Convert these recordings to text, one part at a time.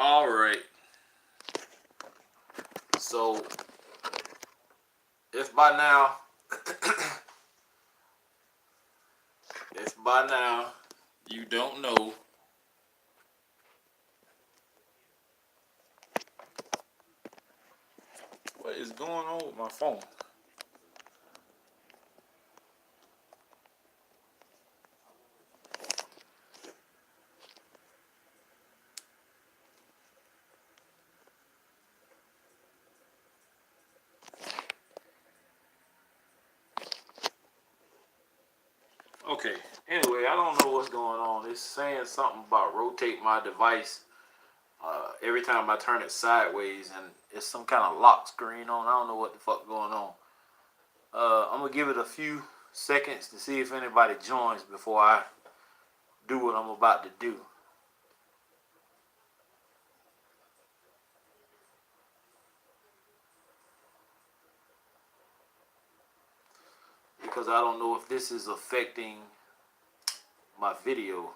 All right. So, if by now, you don't know, what is going on with my phone? Okay. Anyway, I don't know what's going on. It's saying something about rotate my device every time I turn it sideways, and it's some kind of lock screen on. I don't know what the fuck going on. I'm gonna give it a few seconds to see if anybody joins before I do what I'm about to do. Because I don't know if this is affecting my video.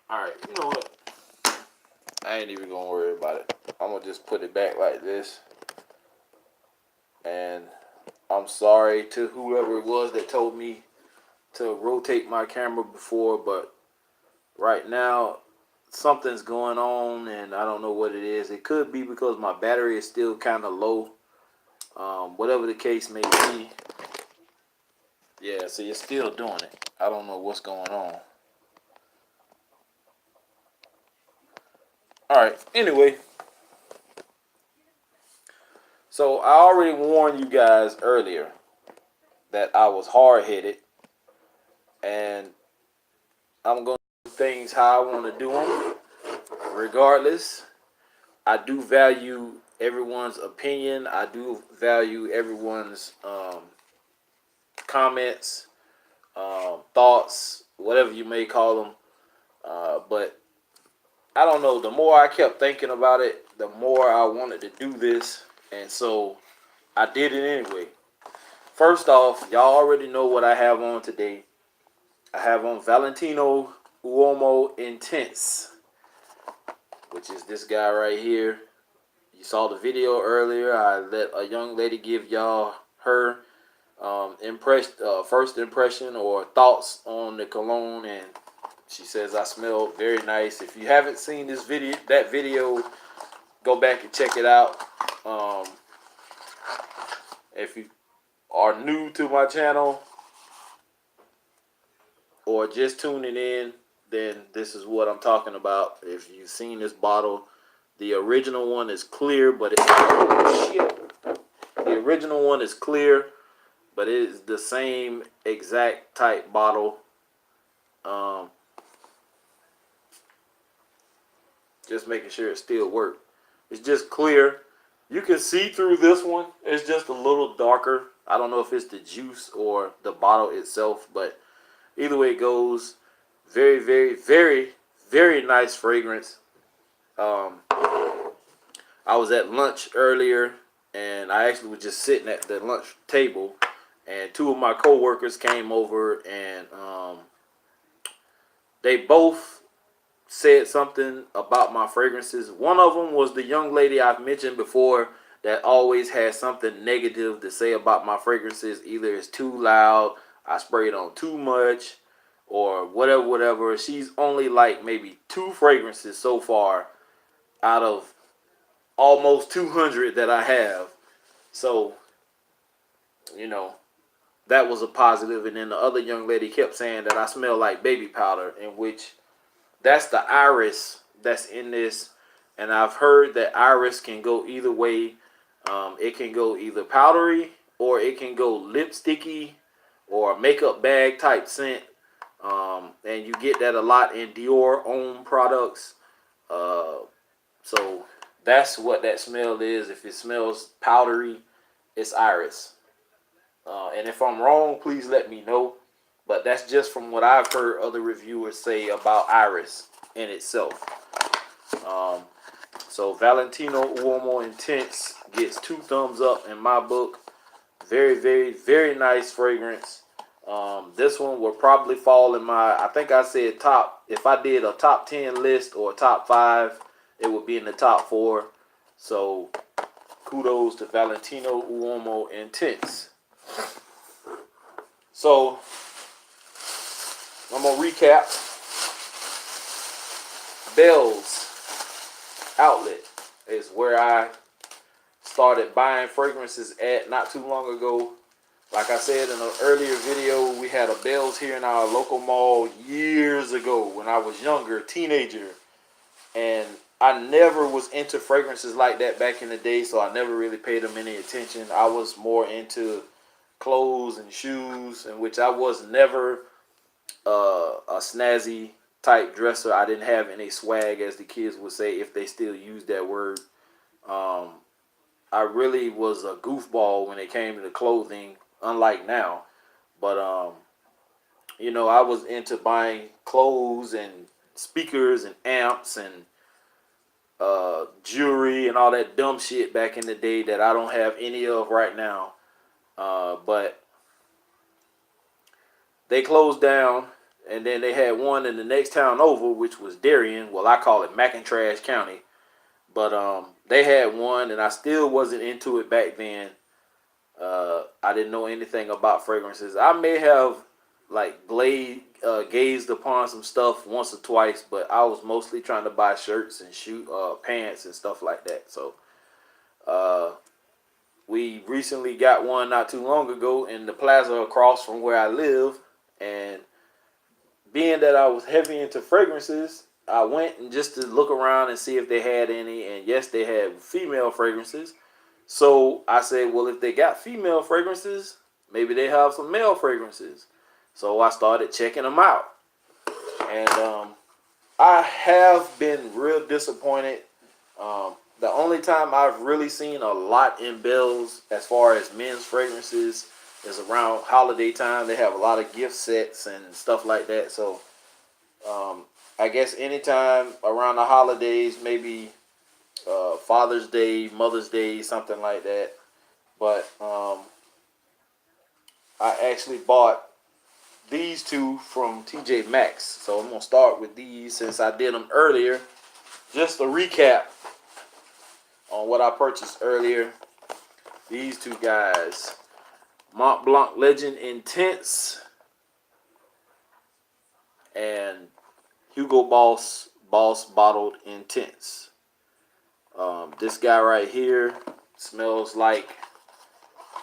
Alright, you know what? I ain't even gonna worry about it. I'm gonna just put it back like this. And I'm sorry to whoever it was that told me to rotate my camera before, but right now something's going on and I don't know what it is. It could be because my battery is still kind of low. Whatever the case may be. Yeah, see, it's still doing it. I don't know what's going on. Alright, anyway. So I already warned you guys earlier that I was hard-headed. And I'm going to do things how I want to do them. Regardless, I do value everyone's opinion. I do value everyone's comments, thoughts, whatever you may call them. But I don't know. The more I kept thinking about it, the more I wanted to do this. And so I did it anyway. First off, y'all already know what I have on today. I have on Valentino Uomo Intense, which is this guy right here. You saw the video earlier. I let a young lady give y'all her first impression or thoughts on the cologne, and she says I smell very nice. If you haven't seen that video, go back and check it out. If you are new to my channel or just tuning in, then this is what I'm talking about. If you've seen this bottle, the original one is clear, but the original one is clear, but it is the same exact type bottle. Just making sure it still works. It's just clear. You can see through this one. It's just a little darker. I don't know if it's the juice or the bottle itself, but either way it goes, very, very, very, very nice fragrance. I was at lunch earlier, and I actually was just sitting at the lunch table, and two of my co-workers came over, and they both said something about my fragrances. One of them was the young lady I've mentioned before that always has something negative to say about my fragrances. Either it's too loud, I spray it on too much, or whatever. She's only like maybe 2 fragrances so far out of almost 200 that I have. So, you know, that was a positive. And then the other young lady kept saying that I smell like baby powder, in which that's the iris that's in this. And I've heard that iris can go either way. It can go either powdery, or it can go lipsticky or makeup bag type scent. And you get that a lot in Dior own products. So that's what that smell is. If it smells powdery, it's iris. And if I'm wrong, please let me know. But that's just from what I've heard other reviewers say about iris in itself. So Valentino Uomo Intense gets 2 thumbs up in my book. Very, very, very nice fragrance. This one will probably fall in my, I think I said top, if I did a top 10 list or a top 5, it would be in the top 4. So kudos to Valentino Uomo Intense. So I'm going to recap. Bell's Outlet is where I started buying fragrances at not too long ago. Like I said in an earlier video, we had a Bell's here in our local mall years ago when I was younger, teenager. And I never was into fragrances like that back in the day, so I never really paid them any attention. I was more into clothes and shoes, in which I was never a snazzy type dresser. I didn't have any swag, as the kids would say, if they still use that word. I really was a goofball when it came to the clothing, unlike now. But you know, I was into buying clothes and speakers and amps and jewelry and all that dumb shit back in the day that I don't have any of right now. But they closed down, and then they had one in the next town over, which was Darien. Well, I call it McIntrash County. But they had one, and I still wasn't into it back then. I didn't know anything about fragrances. I may have like gazed upon some stuff once or twice, but I was mostly trying to buy shirts and pants and stuff like that. So we recently got one not too long ago in the plaza across from where I live, and being that I was heavy into fragrances, I went and just to look around and see if they had any, and yes, they had female fragrances. So I said, well, if they got female fragrances, maybe they have some male fragrances. So I started checking them out. And I have been real disappointed. The only time I've really seen a lot in Bell's as far as men's fragrances is around holiday time. They have a lot of gift sets and stuff like that. So I guess anytime around the holidays, maybe Father's Day, Mother's Day, something like that. But I actually bought these two from TJ Maxx. So I'm going to start with these since I did them earlier. Just a recap on what I purchased earlier. These two guys. Mont Blanc Legend Intense and Hugo Boss Bottled Intense. This guy right here smells like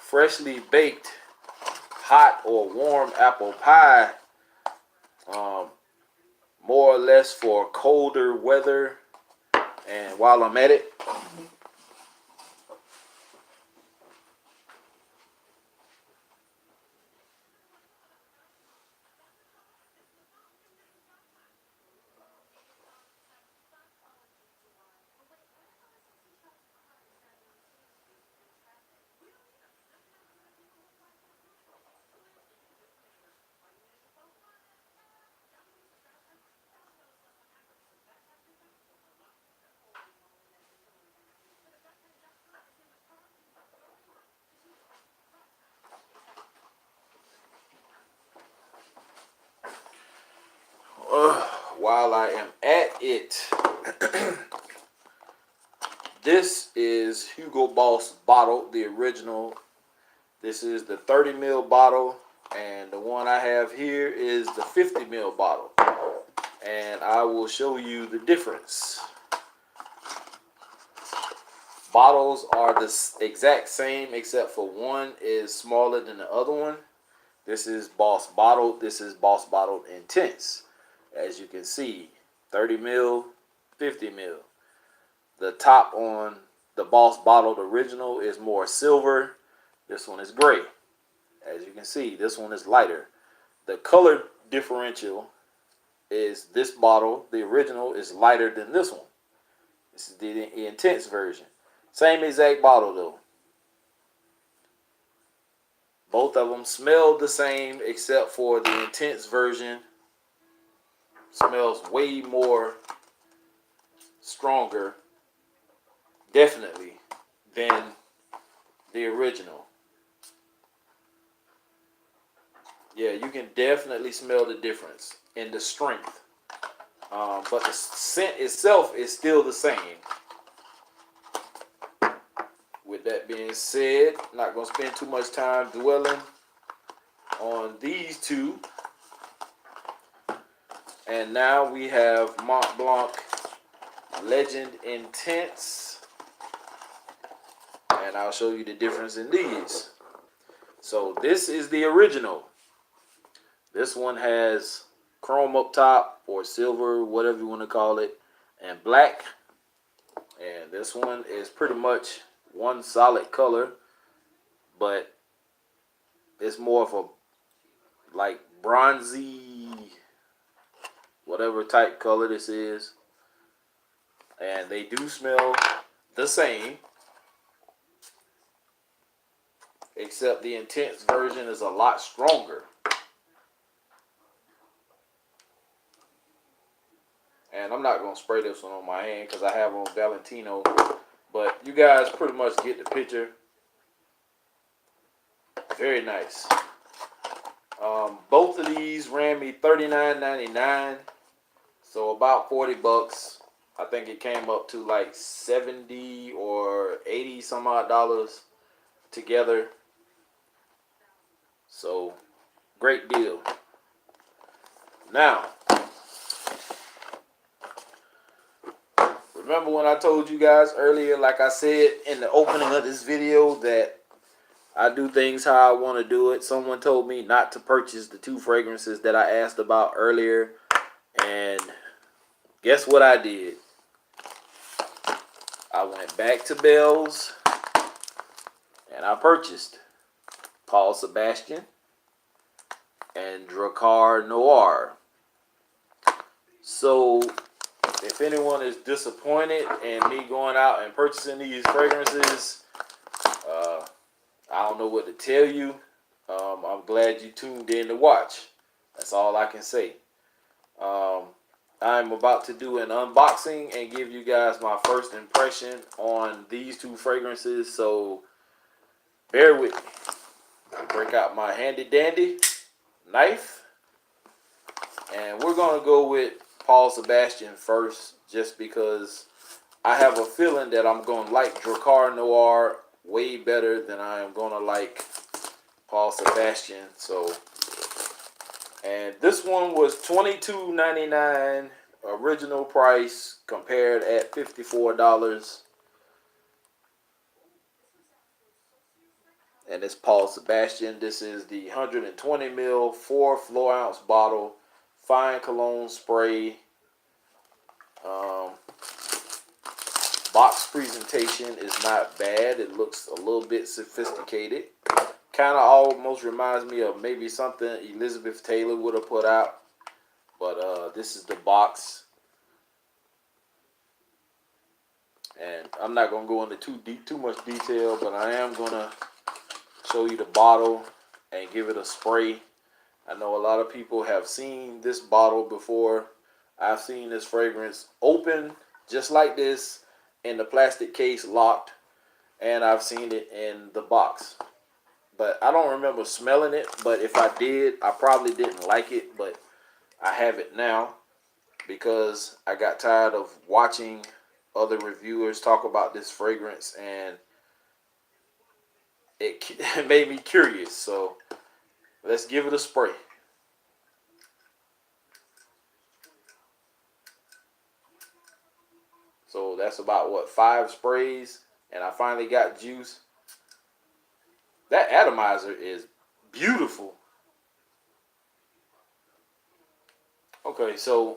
freshly baked hot or warm apple pie, more or less for colder weather. And while I'm at it, while I am at it, this is Hugo Boss Bottled, the original. This is the 30 ml bottle, and the one I have here is the 50 ml bottle. And I will show you the difference. Bottles are the exact same except for one is smaller than the other one. This is Boss Bottled. This is Boss Bottled Intense. As you can see, 30 mil, 50 mil. The top on the Boss Bottled original is more silver. This one is gray. As you can see, this one is lighter. The color differential is this bottle, the original, is lighter than this one. This is the Intense version. Same exact bottle though. Both of them smell the same except for the Intense version smells way more stronger, definitely, than the original. Yeah, you can definitely smell the difference in the strength. But the scent itself is still the same. With that being said, not going to spend too much time dwelling on these two. And now we have Mont Blanc Legend Intense. And I'll show you the difference in these. So this is the original. This one has chrome up top or silver, whatever you want to call it, and black. And this one is pretty much one solid color, but it's more of a like bronzy, whatever type color this is. And they do smell the same, except the intense version is a lot stronger. And I'm not going to spray this one on my hand because I have on Valentino. But you guys pretty much get the picture. Very nice. Both of these ran me $39.99. So about 40 bucks. I think it came up to like 70 or 80 some odd dollars together. So great deal. Now, remember when I told you guys earlier, like I said in the opening of this video, that I do things how I want to do it. Someone told me not to purchase the two fragrances that I asked about earlier. And guess what I did? I went back to Bealls and I purchased Paul Sebastian and Drakkar Noir. So if anyone is disappointed in me going out and purchasing these fragrances, I don't know what to tell you. I'm glad you tuned in to watch. That's all I can say. I'm about to do an unboxing and give you guys my first impression on these two fragrances. So bear with me. I'll break out my handy dandy knife. And we're going to go with Paul Sebastian first, just because I have a feeling that I'm going to like Drakkar Noir way better than I am going to like Paul Sebastian. So, and this one was $22.99 original price, compared at $54. And it's Paul Sebastian. This is the 120 ml 4 floor ounce bottle, fine cologne spray. Box presentation is not bad. It looks a little bit sophisticated. Kind of almost reminds me of maybe something Elizabeth Taylor would have put out. But this is the box. And I'm not going to go into too much detail, but I am going to show you the bottle and give it a spray. I know a lot of people have seen this bottle before. I've seen this fragrance open just like this in the plastic case locked, and I've seen it in the box. But I don't remember smelling it, but if I did, I probably didn't like it, but I have it now because I got tired of watching other reviewers talk about this fragrance, and it made me curious. So let's give it a spray. So that's about, what, 5 sprays, and I finally got juice. That atomizer is beautiful. Okay, so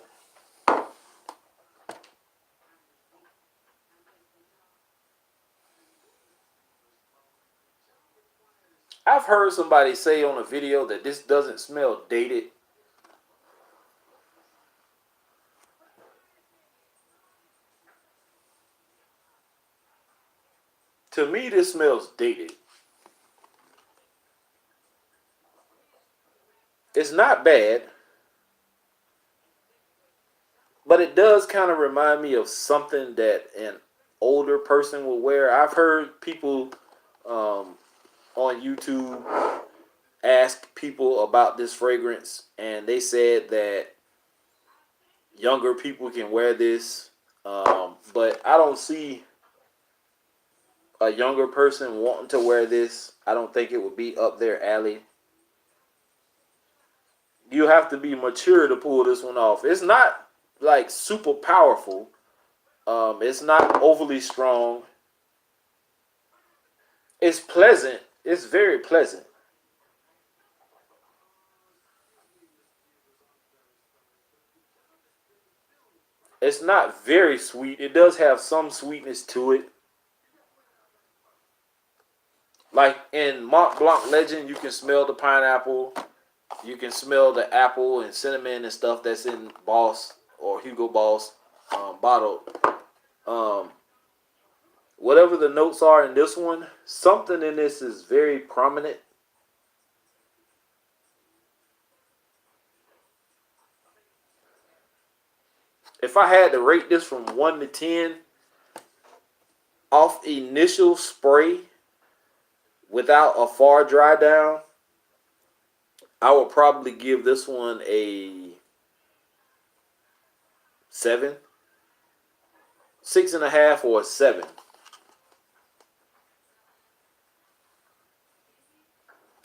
I've heard somebody say on a video that this doesn't smell dated. To me, this smells dated. It's not bad, but it does kind of remind me of something that an older person will wear. I've heard people on YouTube asked people about this fragrance, and they said that younger people can wear this, but I don't see a younger person wanting to wear this. I don't think it would be up their alley. You have to be mature to pull this one off. It's not like super powerful. It's not overly strong. It's pleasant. It's very pleasant. It's not very sweet. It does have some sweetness to it. Like in Mont Blanc Legend, you can smell the pineapple. You can smell the apple and cinnamon and stuff that's in Boss or Hugo Boss bottle. Um, Whatever the notes are in this one, something in this is very prominent. If I had to rate this from 1 to 10, off initial spray without a far dry down, I would probably give this one a 7, 6.5, or a 7.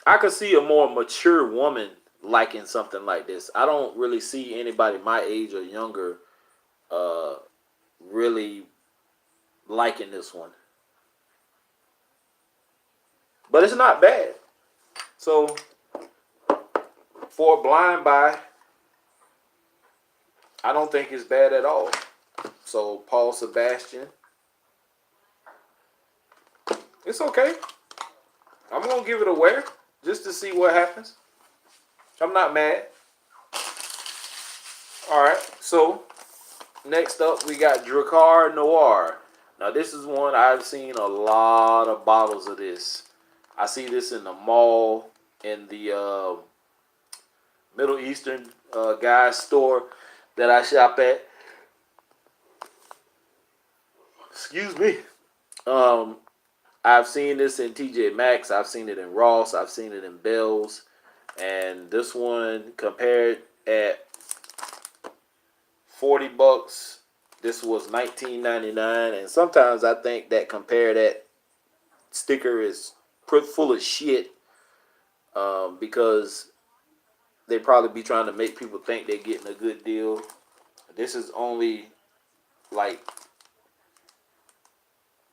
I could see a more mature woman liking something like this. I don't really see anybody my age or younger uh, really liking this one. But it's not bad. So for a blind buy, I don't think it's bad at all. So Paul Sebastian, it's okay. I'm gonna give it a wear just to see what happens. I'm not mad. All right. So next up, we got Drakkar Noir. Now this is one I've seen a lot of bottles of this. I see this in the mall, in the Middle Eastern guy's store that I shop at. Excuse me. Um, I've seen this in TJ Maxx. I've seen it in Ross. I've seen it in Bell's. And this one compared at $40. This was $19.99. And sometimes I think that compare that sticker is full of shit because they probably be trying to make people think they're getting a good deal. This is only like,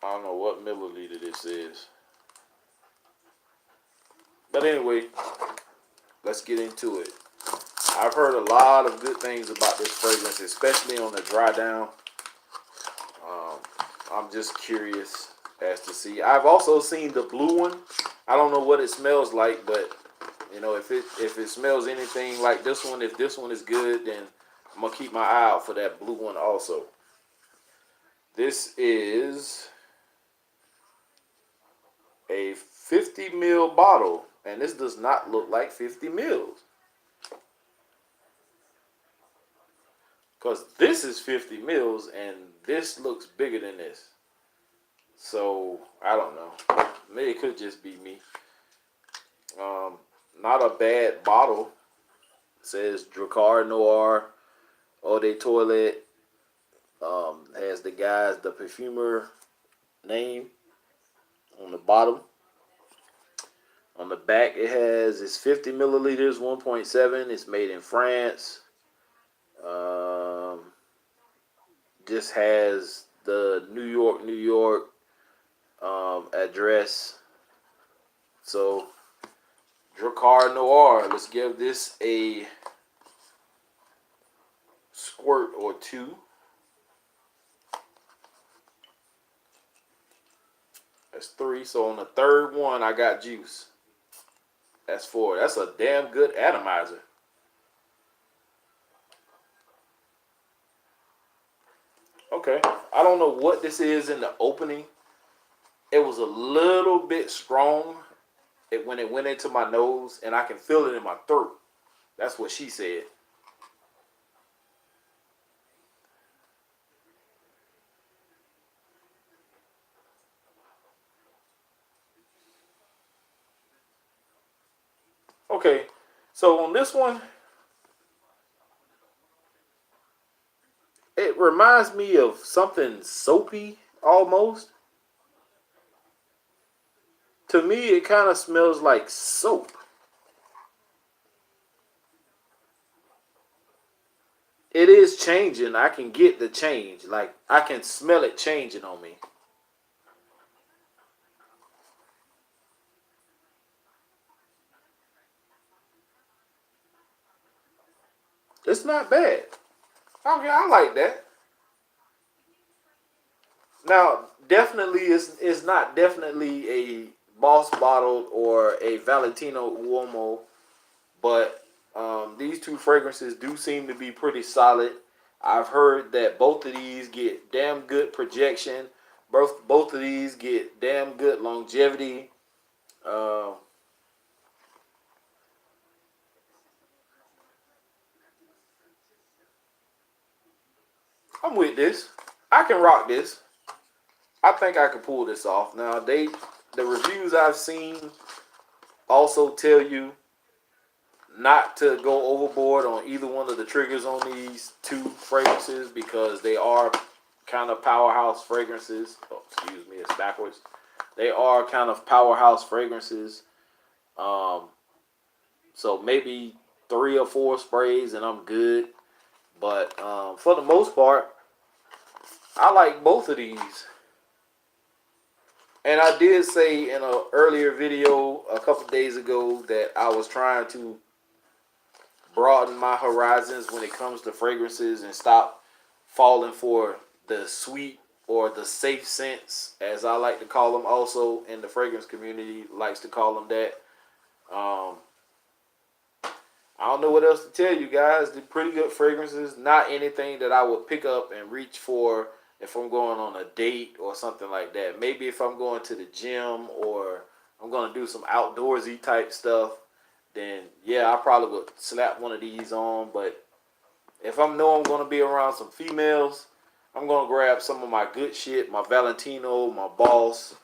I don't know what milliliter this is. But anyway, let's get into it. I've heard a lot of good things about this fragrance, especially on the dry down. I'm just curious as to see. I've also seen the blue one. I don't know what it smells like, but you know, if it smells anything like this one, if this one is good, then I'm gonna keep my eye out for that blue one also. This is a 50 ml bottle, and this does not look like 50 mils. Because this is 50 mils, and this looks bigger than this. So, I don't know. Maybe it could just be me. Not a bad bottle. It says Drakkar Noir Eau de Toilette. Has the perfumer name on the bottom. On the back, it has it's 50 milliliters, 1.7. It's made in France. Just has the New York address. So Drakkar Noir. Let's give this a squirt or two. That's 3. So on the third one, I got juice. That's 4. That's a damn good atomizer. Okay. I don't know what this is in the opening. It was a little bit strong when it went into my nose, and I can feel it in my throat. That's what she said. Okay, so on this one, it reminds me of something soapy almost. To me, it kind of smells like soap. It is changing. I can get the change. Like I can smell it changing on me. It's not bad. Okay, I like that. Now, definitely, it's not definitely a Boss Bottle or a Valentino Uomo, but these two fragrances do seem to be pretty solid. I've heard that both of these get damn good projection. Both of these get damn good longevity. Uh, I'm with this. I can rock this. I think I can pull this off. Now the reviews I've seen also tell you not to go overboard on either one of the triggers on these two fragrances because they are kind of powerhouse fragrances. Oh, excuse me, it's backwards. They are kind of powerhouse fragrances. Um, so maybe 3 or 4 sprays and I'm good. But for the most part, I like both of these. And I did say in an earlier video a couple days ago that I was trying to broaden my horizons when it comes to fragrances and stop falling for the sweet or the safe scents, as I like to call them. Also, in the fragrance community, likes to call them that. Um, I don't know what else to tell you guys. They're pretty good fragrances. Not anything that I would pick up and reach for if I'm going on a date or something like that. Maybe if I'm going to the gym or I'm going to do some outdoorsy type stuff, then yeah, I probably would slap one of these on. But if I know I'm going to be around some females, I'm going to grab some of my good shit, my Valentino, my Boss,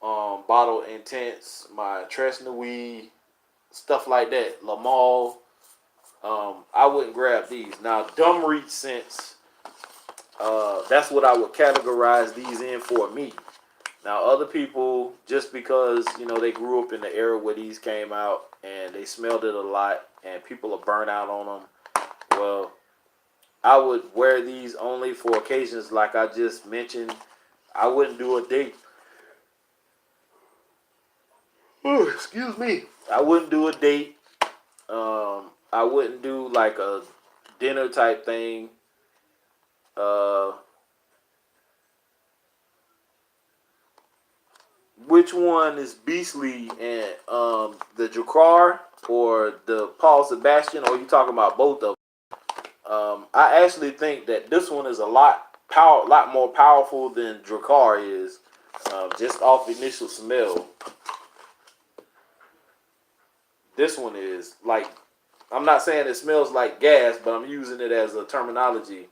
Bottle Intense, my Tres Nuit, stuff like that, Lamal. I wouldn't grab these. Now, dumb reach scents, that's what I would categorize these in for me. Now, other people, just because, they grew up in the era where these came out and they smelled it a lot and people are burnt out on them, well, I would wear these only for occasions like I just mentioned. I wouldn't do a date. Oh, excuse me. I wouldn't do a date. I wouldn't do like a dinner type thing. Uh, which one is beastly and the Drakkar or the Paul Sebastian, or are you talking about both of them? I actually think that this one is lot more powerful than Drakkar is, just off initial smell. This one is like, I'm not saying it smells like gas, but I'm using it as a terminology.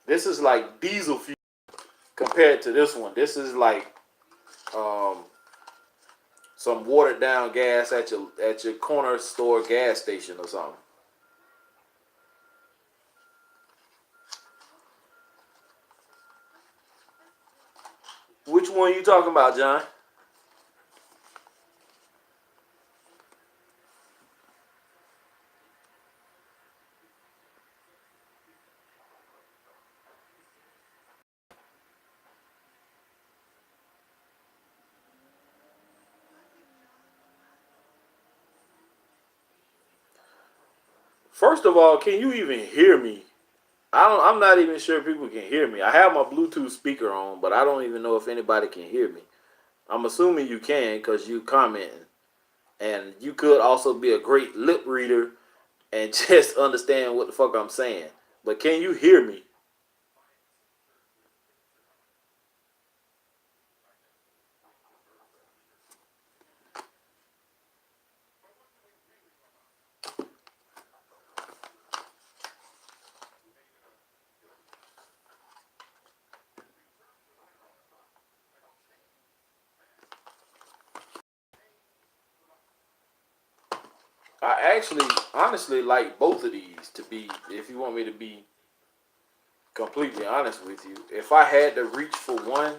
This is like diesel fuel compared to this one. This is like um, some watered down gas at your corner store gas station or something. Which one you talking about, John? First of all, can you even hear me? I'm not even sure people can hear me. I have my Bluetooth speaker on, but I don't even know if anybody can hear me. I'm assuming you can because you commenting, and you could also be a great lip reader and just understand what the fuck I'm saying. But can you hear me? I actually honestly like both of these to be, if you want me to be completely honest with you. If I had to reach for one,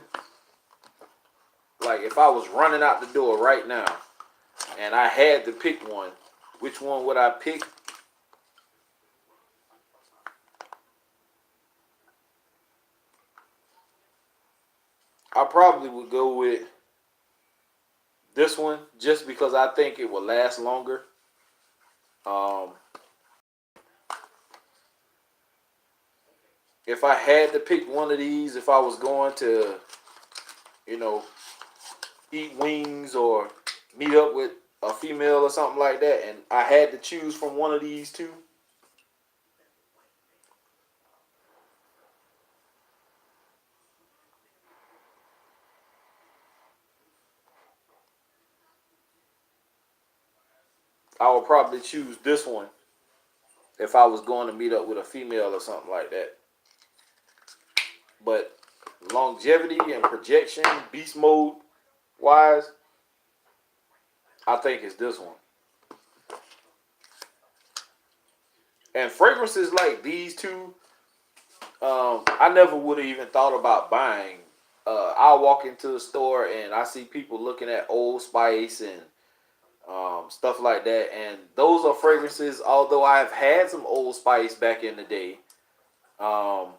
like if I was running out the door right now and I had to pick one, which one would I pick? I probably would go with this one just because I think it will last longer. Um, if I had to pick one of these, if I was going to, you know, eat wings or meet up with a female or something like that, and I had to choose from one of these two, I would probably choose this one if I was going to meet up with a female or something like that. But longevity and projection, beast mode wise, I think it's this one. And fragrances like these two, I never would have even thought about buying. I'll walk into the store and I see people looking at Old Spice and stuff like that. And those are fragrances, although I've had some Old Spice back in the day, um,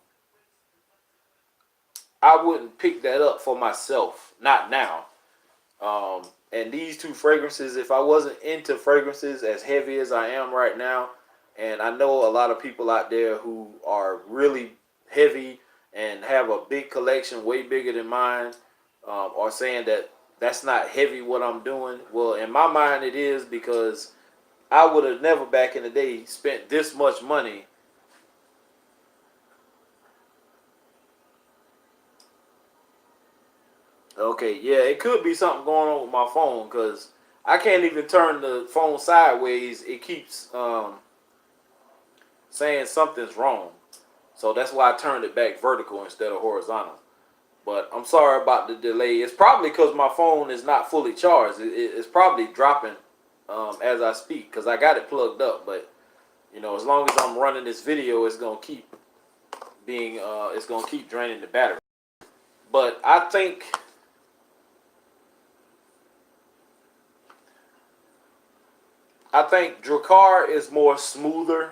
I wouldn't pick that up for myself. Not now. And these two fragrances, if I wasn't into fragrances as heavy as I am right now, and I know a lot of people out there who are really heavy and have a big collection, way bigger than mine, are saying that that's not heavy what I'm doing. Well, in my mind, it is because I would have never back in the day spent this much money. Okay, yeah, it could be something going on with my phone because I can't even turn the phone sideways. It keeps saying something's wrong. So that's why I turned it back vertical instead of horizontal. But I'm sorry about the delay. It's probably because my phone is not fully charged. It's probably dropping as I speak because I got it plugged up. But you know, as long as I'm running this video, it's gonna keep being it's gonna keep draining the battery. But I think Drakkar is more smoother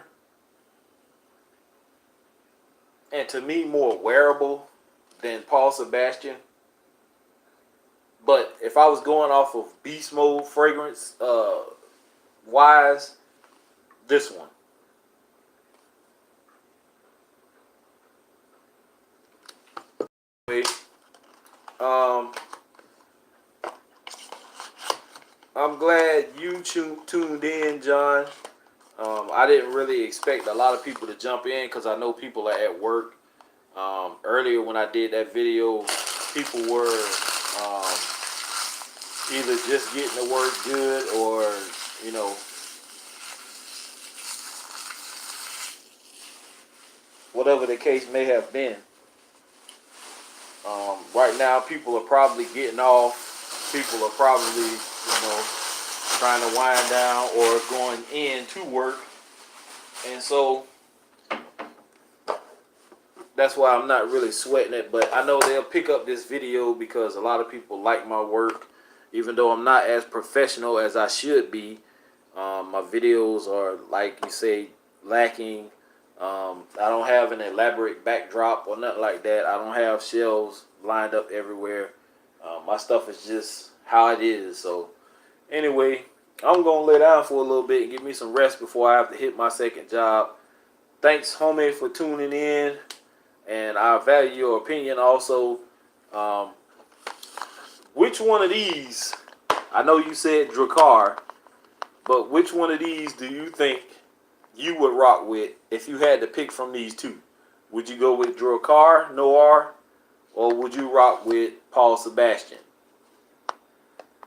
and to me more wearable than Paul Sebastian. But if I was going off of beast mode fragrance wise, this one. Um, I'm glad you tuned in, John. I didn't really expect a lot of people to jump in because I know people are at work. Earlier when I did that video, people were um, either just getting to work good or, you know, whatever the case may have been. Right now, people are probably getting off. People are probably, you know, trying to wind down or going in to work. And so that's why I'm not really sweating it. But I know they'll pick up this video because a lot of people like my work. Even though I'm not as professional as I should be, my videos are, like you say, lacking. I don't have an elaborate backdrop or nothing like that. I don't have shelves lined up everywhere. My stuff is just how it is. So anyway, I'm going to lay down for a little bit and give me some rest before I have to hit my second job. Thanks, homie, for tuning in. And I value your opinion also. Um, which one of these, I know you said Drakkar, but which one of these do you think you would rock with if you had to pick from these two? Would you go with Drakkar Noir or would you rock with Paul Sebastian?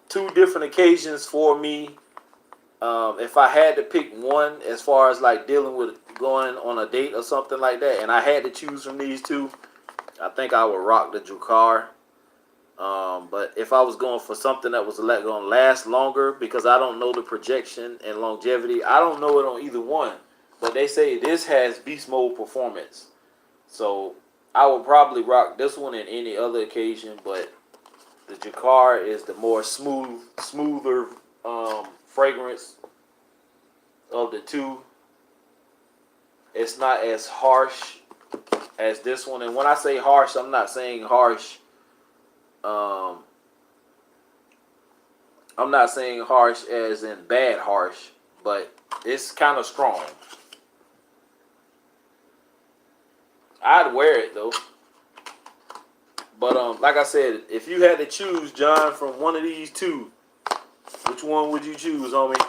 Two different occasions for me. If I had to pick one as far as like dealing with going on a date or something like that, and I had to choose from these two, I think I would rock the Drakkar. But if I was going for something that was going to last longer, because I don't know the projection and longevity, I don't know it on either one. But they say this has beast mode performance, so I would probably rock this one in any other occasion. But the Jakar is the more smoother fragrance of the two. It's not as harsh as this one, and when I say harsh, I'm not saying harsh. Um, I'm not saying harsh as in bad harsh, but it's kind of strong. I'd wear it though. But like I said, if you had to choose, John, from one of these two, which one would you choose, homie?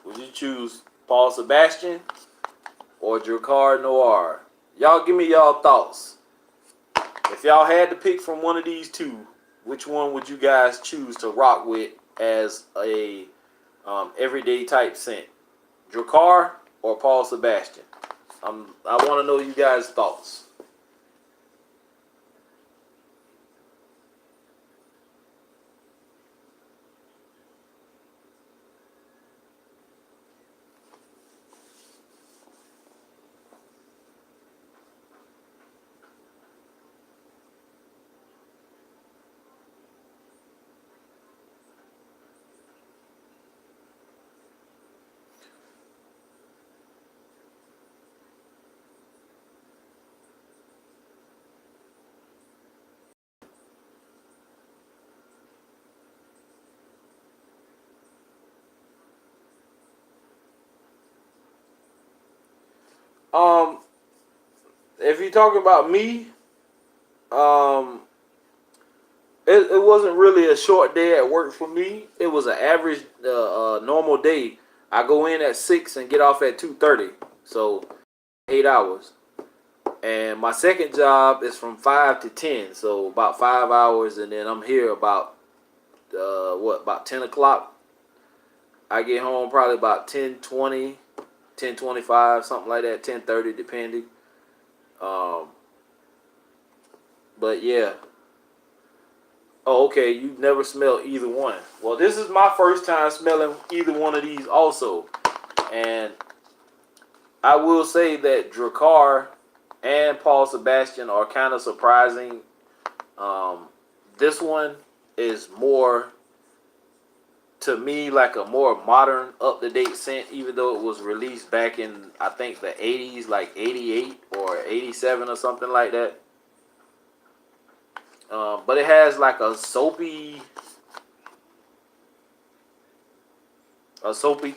Would you choose Paul Sebastian or Drakkar Noir? Y'all give me y'all thoughts. If y'all had to pick from one of these two, which one would you guys choose to rock with as a everyday type scent? Drakkar or Paul Sebastian? I want to know you guys' thoughts. Um, if you're talking about me, um, it wasn't really a short day at work for me. It was an average, normal day. I go in at 6 and get off at 2:30, so 8 hours. And my second job is from 5 to 10, so about 5 hours, and then I'm here about about 10 o'clock. I get home probably about 10:20, 10:25, something like that, 10:30, depending. Um, but yeah. Oh, okay. You've never smelled either one. Well, this is my first time smelling either one of these, also, and I will say that Drakkar and Paul Sebastian are kind of surprising. Um, this one is more, to me, like a more modern, up to date scent, even though it was released back in, I think, the 80s, like 88 or 87 or something like that. But it has like a soapy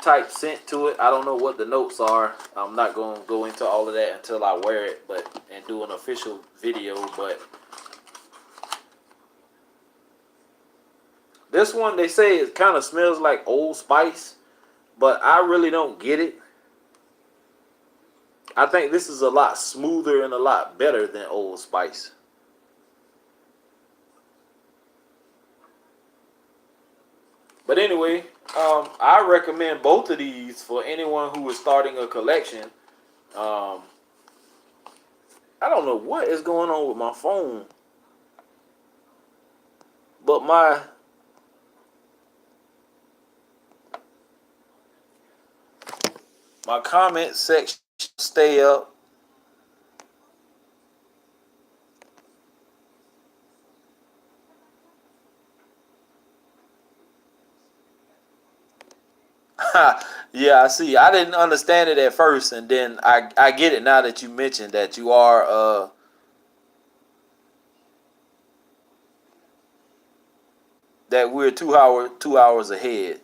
type scent to it. I don't know what the notes are. I'm not going to go into all of that until I wear it, and do an official video. But this one, they say it kind of smells like Old Spice, but I really don't get it. I think this is a lot smoother and a lot better than Old Spice. But anyway, I recommend both of these for anyone who is starting a collection. Um, I don't know what is going on with my phone, but my comment section stay up. Yeah, I see. I didn't understand it at first, and then I get it now that you mentioned that you are that we're 2 hours ahead.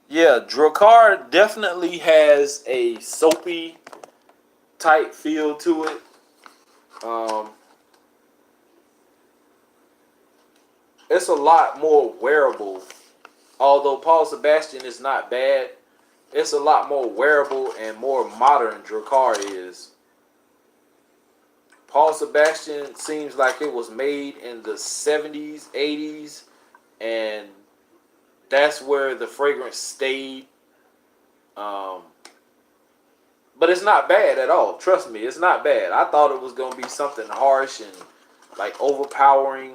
Yeah, Drakkar definitely has a soapy type feel to it. Um, it's a lot more wearable. Although Paul Sebastian is not bad, it's a lot more wearable and more modern Drakkar is. Paul Sebastian seems like it was made in the 70s, 80s, and that's where the fragrance stayed. Um, but it's not bad at all. Trust me, it's not bad. I thought it was gonna be something harsh and like overpowering,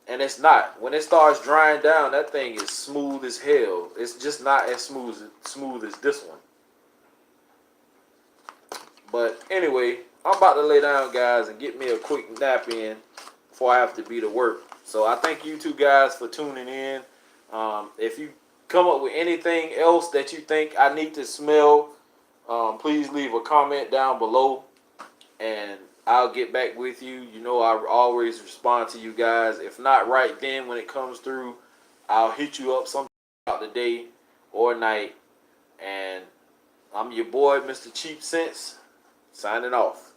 and it's not. When it starts drying down, that thing is smooth as hell. It's just not as smooth as this one. But anyway, I'm about to lay down, guys, and get me a quick nap in before I have to be to work. So I thank you two guys for tuning in. If you come up with anything else that you think I need to smell, please leave a comment down below, and I'll get back with you. You know, I always respond to you guys. If not right then when it comes through, I'll hit you up sometime throughout the day or night. And I'm your boy, Mr. Cheap Sense, signing off.